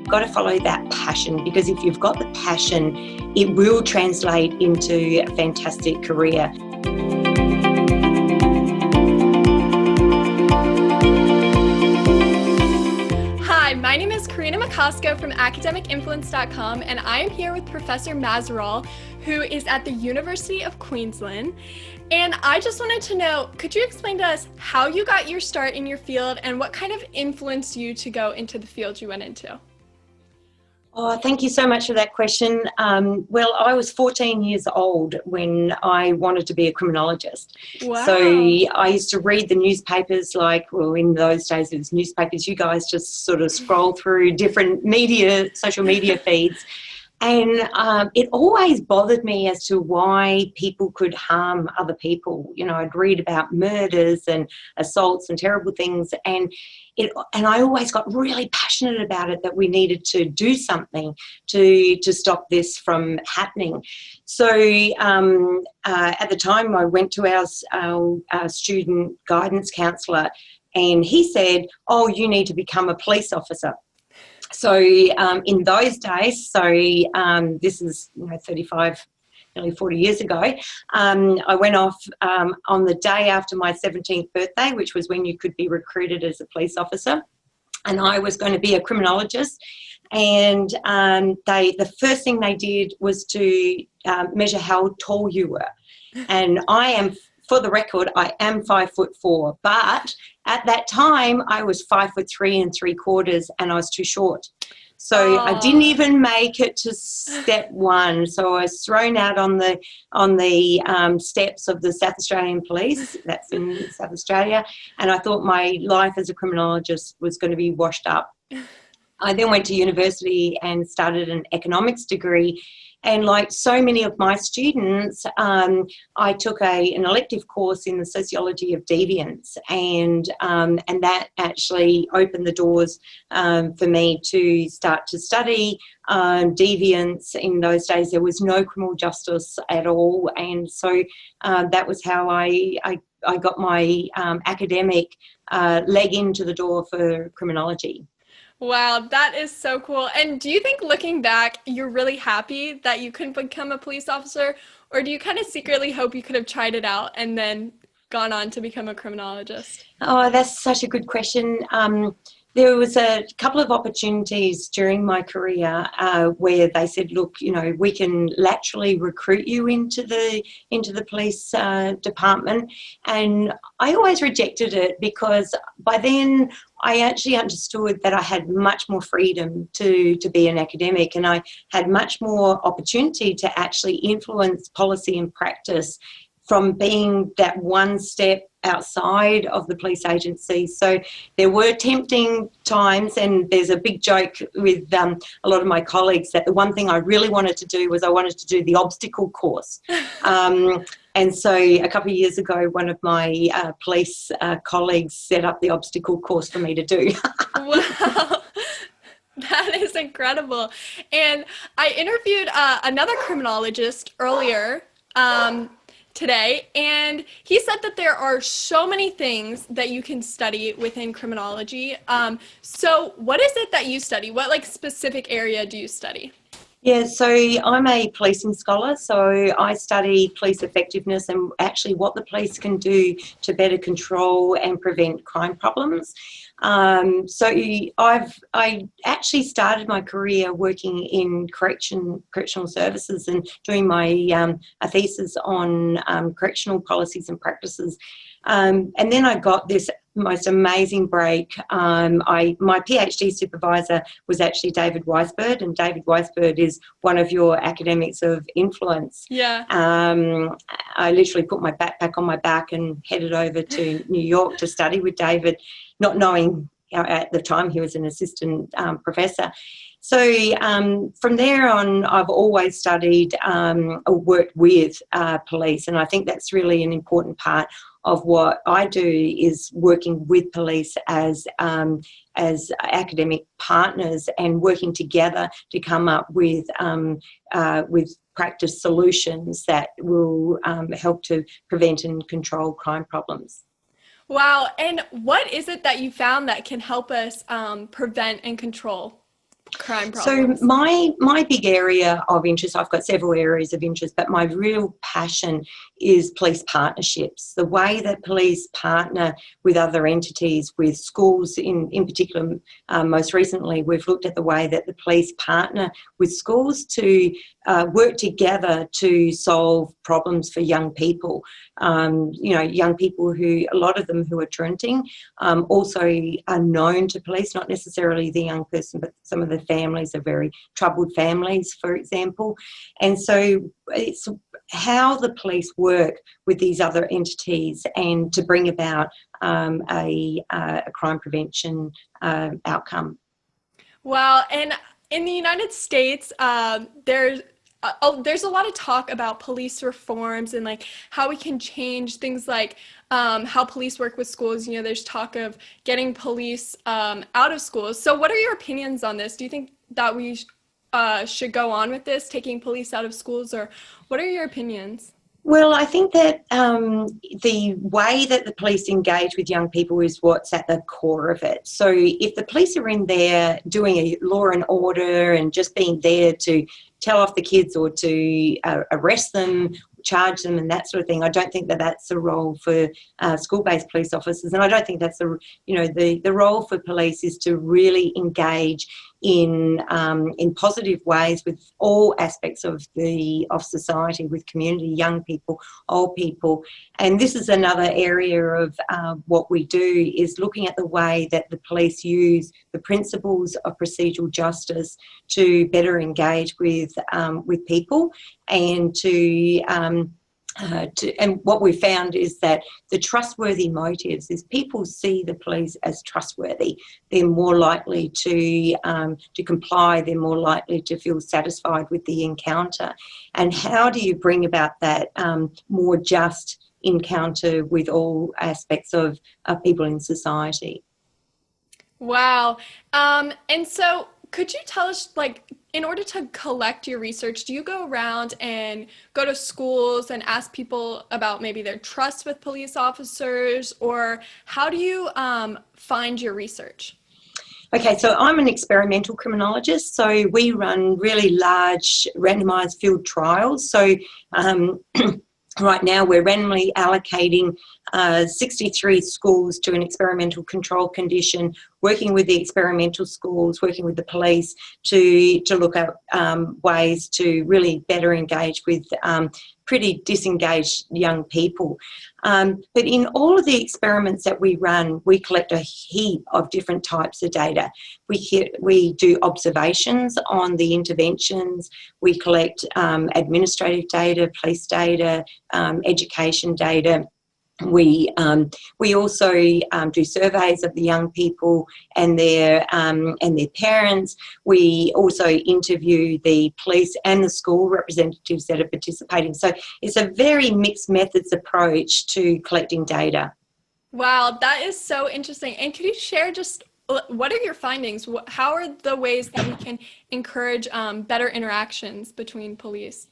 you've got to follow that passion, because if you've got the passion, it will translate into a fantastic career. Hi, my name is Karina Macosko from academicinfluence.com, and I am here with Professor Mazerolle, who is at the University of Queensland. And I just wanted to know, could you explain to us how you got your start in your field and what kind of influenced you to go into the field you went into? Oh, thank you so much for that question. Well, I was 14 years old when I wanted to be a criminologist. Wow. So I used to read the newspapers, in those days it was newspapers. You guys just sort of scroll through different social media feeds. And it always bothered me as to why people could harm other people. You know, I'd read about murders and assaults and terrible things, and I always got really passionate about it, that we needed to do something to stop this from happening. So at the time, I went to our student guidance counsellor, and he said, "Oh, you need to become a police officer." So in those days, this is 35, nearly 40 years ago, I went off on the day after my 17th birthday, which was when you could be recruited as a police officer, and I was going to be a criminologist. And the first thing they did was to measure how tall you were. And for the record, I am 5'4", but at that time I was 5'3 3/4", and I was too short. So I didn't even make it to step one. So I was thrown out on the steps of the South Australian Police. That's in South Australia, and I thought my life as a criminologist was going to be washed up. I then went to university and started an economics degree. And like so many of my students, I took an elective course in the Sociology of deviance, and that actually opened the doors for me to start to study deviance. In those days, there was no criminal justice at all, and so that was how I got my academic leg into the door for criminology. Wow, that is so cool. And do you think, looking back, you're really happy that you couldn't become a police officer, or do you kind of secretly hope you could have tried it out and then gone on to become a criminologist? Oh, that's such a good question. There was a couple of opportunities during my career where they said, "Look, we can laterally recruit you into the police department," and I always rejected it, because by then I actually understood that I had much more freedom to be an academic, and I had much more opportunity to actually influence policy and practice from being that one step outside of the police agency. So there were tempting times, and there's a big joke with a lot of my colleagues that the one thing I really wanted to do was I wanted to do the obstacle course. And so a couple of years ago, one of my police colleagues set up the obstacle course for me to do. Wow. That is incredible. And I interviewed another criminologist earlier today, and he said that there are so many things that you can study within criminology. So what is it that you study? What specific area do you study? Yeah, so I'm a policing scholar, so I study police effectiveness and actually what the police can do to better control and prevent crime problems. So I actually started my career working in correctional services and doing my a thesis on correctional policies and practices. And then I got this most amazing break. My PhD supervisor was actually David Weisberg, and David Weisberg is one of your academics of influence. Yeah. I literally put my backpack on my back and headed over to New York to study with David, not knowing at the time he was an assistant professor. So from there on, I've always studied or worked with police, and I think that's really an important part of what I do, is working with police as academic partners and working together to come up with practice solutions that will help to prevent and control crime problems. Wow. And what is it that you found that can help us prevent and control crime So problems? my big area of interest, I've got several areas of interest, but my real passion is police partnerships. The way that police partner with other entities, with schools in particular. Most recently, we've looked at the way that the police partner with schools to work together to solve problems for young people. Young people who, a lot of them who are drinking, also are known to police, not necessarily the young person, but some of the families are very troubled families, for example. And so it's how the police work with these other entities and to bring about a crime prevention outcome. Wow. And in the United States, there's a lot of talk about police reforms and like how we can change things like how police work with schools. You know, there's talk of getting police out of schools. So what are your opinions on this? Do you think that we should go on with this, taking police out of schools, or what are your opinions? Well, I think that the way that the police engage with young people is what's at the core of it. So if the police are in there doing a law and order and just being there to tell off the kids or to arrest them, charge them and that sort of thing, I don't think that that's a role for school-based police officers. And I don't think that's the role for police is to really engage in positive ways with all aspects of society, with community, young people, old people. And this is another area of what we do, is looking at the way that the police use the principles of procedural justice to better engage with people and and what we found is that the trustworthy motives is people see the police as trustworthy. They're more likely to comply. They're more likely to feel satisfied with the encounter. And how do you bring about that more just encounter with all aspects of people in society? Wow. And so could you tell us, like, in order to collect your research, do you go around and go to schools and ask people about maybe their trust with police officers, or how do you find your research? Okay, so I'm an experimental criminologist, so we run really large randomized field trials. So right now we're randomly allocating 63 schools to an experimental control condition, working with the experimental schools, working with the police to look at ways to really better engage with pretty disengaged young people. But in all of the experiments that we run, we collect a heap of different types of data. We do observations on the interventions. We collect administrative data, police data, education data. We also do surveys of the young people and their parents. We also interview the police and the school representatives that are participating. So it's a very mixed methods approach to collecting data. Wow, that is so interesting. And could you share just what are your findings? How are the ways that we can encourage better interactions between police?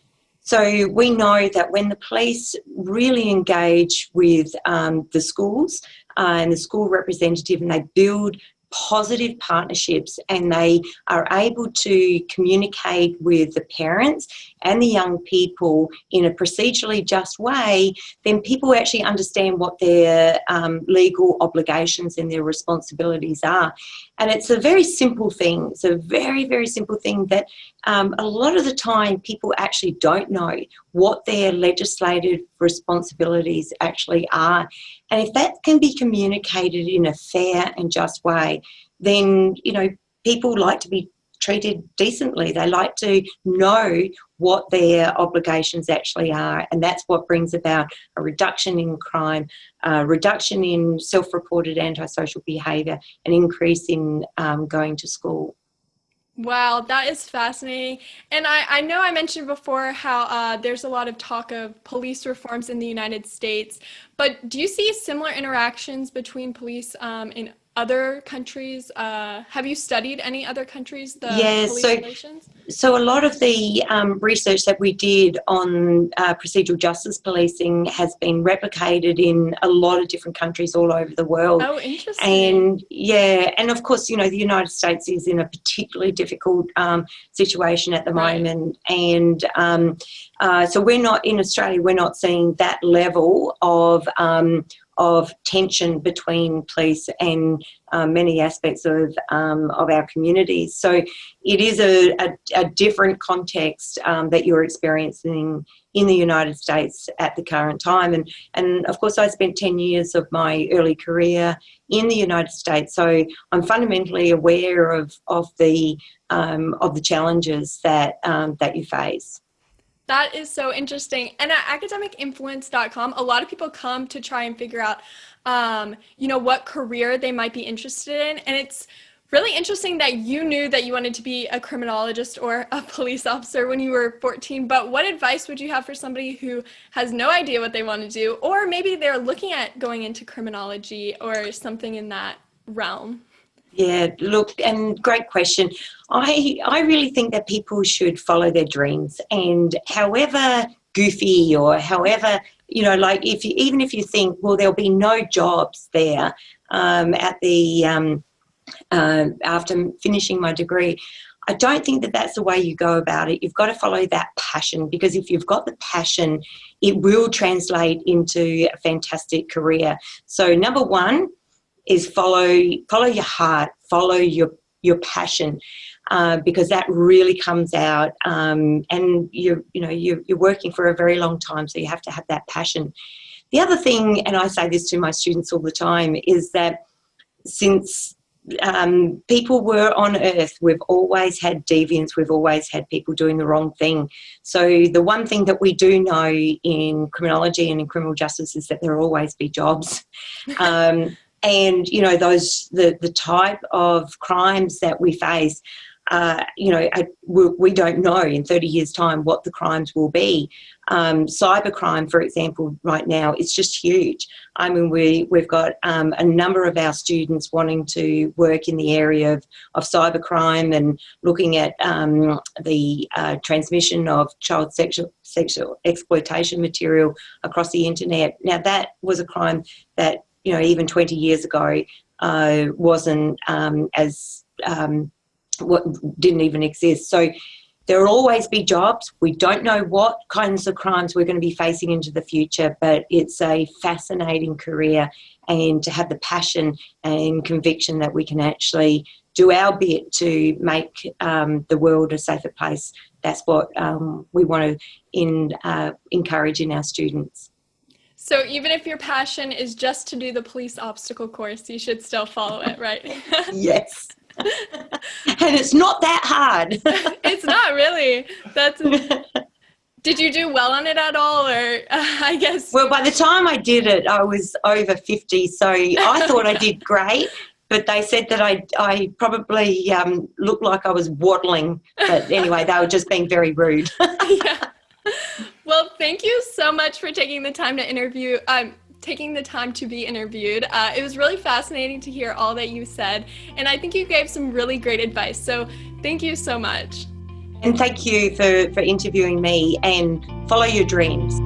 So we know that when the police really engage with the schools and the school representative, and they build positive partnerships and they are able to communicate with the parents and the young people in a procedurally just way, then people actually understand what their legal obligations and their responsibilities are. And it's a very simple thing. It's a very, very simple thing that a lot of the time people actually don't know what their legislative responsibilities actually are. And if that can be communicated in a fair and just way, then, people like to be treated decently. They like to know what their obligations actually are, and that's what brings about a reduction in crime, a reduction in self-reported antisocial behaviour, an increase in going to school. Wow, that is fascinating. And I know I mentioned before how there's a lot of talk of police reforms in the United States, but do you see similar interactions between police in other countries? Have you studied any other countries, the Yeah, police relations? so a lot of the research that we did on procedural justice policing has been replicated in a lot of different countries all over the world. Oh, interesting. And yeah, and of course, you know, the United States is in a particularly difficult situation at the moment. And so we're not, in Australia, we're not seeing that level of tension between police and many aspects of our communities. So it is a different context that you're experiencing in the United States at the current time. And of course, I spent 10 years of my early career in the United States, so I'm fundamentally aware of the challenges that you face. That is so interesting. And at academicinfluence.com, a lot of people come to try and figure out, what career they might be interested in. And it's really interesting that you knew that you wanted to be a criminologist or a police officer when you were 14. But what advice would you have for somebody who has no idea what they want to do? Or maybe they're looking at going into criminology or something in that realm? Yeah, look, and great question. I really think that people should follow their dreams, and however goofy or however, like even if you think, well, there'll be no jobs there at the after finishing my degree, I don't think that that's the way you go about it. You've got to follow that passion, because if you've got the passion, it will translate into a fantastic career. So number one is follow your heart, follow your passion, because that really comes out. And you're working for a very long time, so you have to have that passion. The other thing, and I say this to my students all the time, is that since people were on earth, we've always had deviants, we've always had people doing the wrong thing. So the one thing that we do know in criminology and in criminal justice is that there will always be jobs. And, the type of crimes that we face, we don't know in 30 years' time what the crimes will be. Cybercrime, for example, right now, it's just huge. I mean, we've got a number of our students wanting to work in the area of cybercrime and looking at the transmission of child sexual exploitation material across the internet. Now, that was a crime that, even 20 years ago wasn't didn't even exist. So there will always be jobs. We don't know what kinds of crimes we're going to be facing into the future, but it's a fascinating career, and to have the passion and conviction that we can actually do our bit to make the world a safer place, that's what we want to encourage in our students. So even if your passion is just to do the police obstacle course, you should still follow it, right? Yes. And it's not that hard. It's not really. Did you do well on it at all, or I guess? Well, by the time I did it, I was over 50, so I thought I did great. But they said that I probably looked like I was waddling. But anyway, they were just being very rude. Yeah. Well, thank you so much for taking the time to be interviewed. It was really fascinating to hear all that you said, and I think you gave some really great advice. So thank you so much. And thank you for interviewing me, and follow your dreams.